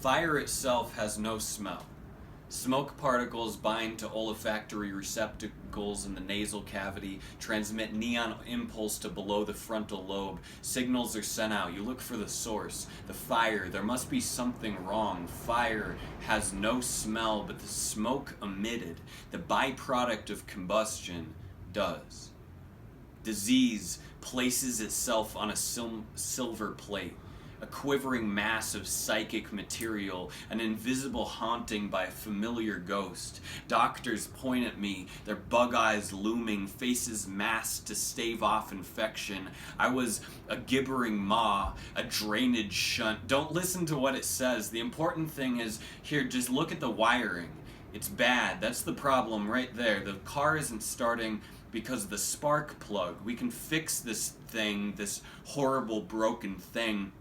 Fire itself has no smell. Smoke particles bind to olfactory receptacles in the nasal cavity, transmit neon impulse to below the frontal lobe. Signals are sent out. You look for the source, the fire. There must be something wrong. Fire has no smell, but the smoke emitted, the byproduct of combustion, does. Disease places itself on a silver plate. A quivering mass of psychic material, an invisible haunting by a familiar ghost. Doctors point at me, their bug eyes looming, faces masked to stave off infection. I was a gibbering maw, a drainage shunt. Don't listen to what it says. The important thing is, here, just look at the wiring. It's bad. That's the problem right there. The car isn't starting because of the spark plug. We can fix this thing, this horrible broken thing,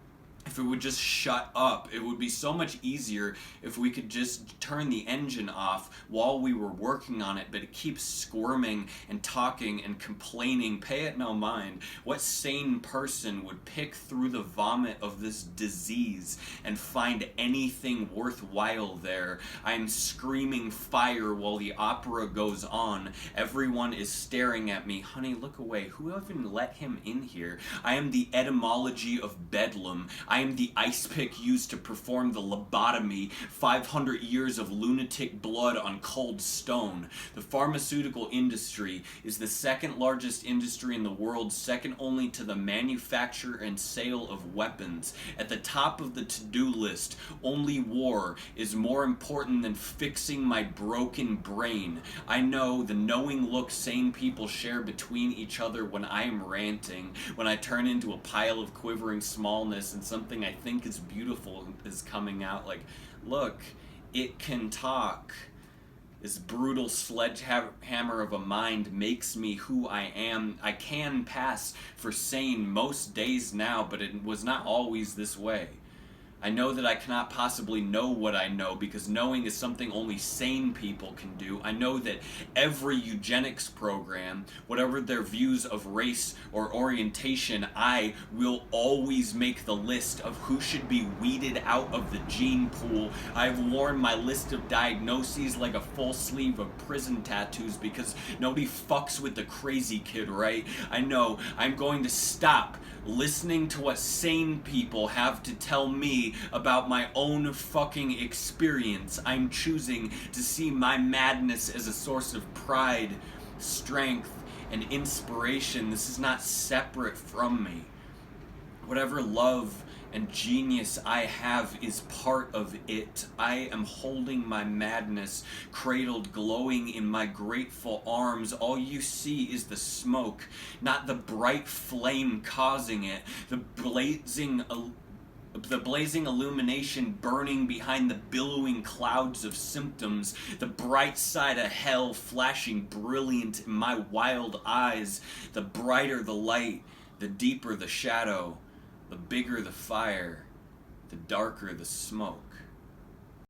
if it would just shut up. It would be so much easier if we could just turn the engine off while we were working on it, but it keeps squirming and talking and complaining. Pay it no mind. What sane person would pick through the vomit of this disease and find anything worthwhile there? I am screaming fire while the opera goes on. Everyone is staring at me. Honey, look away. Who even let him in here? I am the etymology of bedlam. I am the ice pick used to perform the lobotomy, 500 years of lunatic blood on cold stone. The pharmaceutical industry is the second largest industry in the world, second only to the manufacture and sale of weapons. At the top of the to-do list, only war is more important than fixing my broken brain. I know the knowing look sane people share between each other when I am ranting, when I turn into a pile of quivering smallness and something I think is beautiful is coming out, like, look, it can talk. This brutal sledgehammer of a mind makes me who I am. I can pass for sane most days now, but it was not always this way. I know that I cannot possibly know what I know, because knowing is something only sane people can do. I know that every eugenics program, whatever their views of race or orientation, I will always make the list of who should be weeded out of the gene pool. I've worn my list of diagnoses like a full sleeve of prison tattoos, because nobody fucks with the crazy kid, right? I know I'm going to stop listening to what sane people have to tell me about my own fucking experience. I'm choosing to see my madness as a source of pride, strength, and inspiration. This is not separate from me. Whatever love and genius I have is part of it. I am holding my madness, cradled, glowing in my grateful arms. All you see is the smoke, not the bright flame causing it. The blazing illumination burning behind the billowing clouds of symptoms, the bright side of hell flashing brilliant in my wild eyes. The brighter the light, the deeper the shadow, the bigger the fire, the darker the smoke.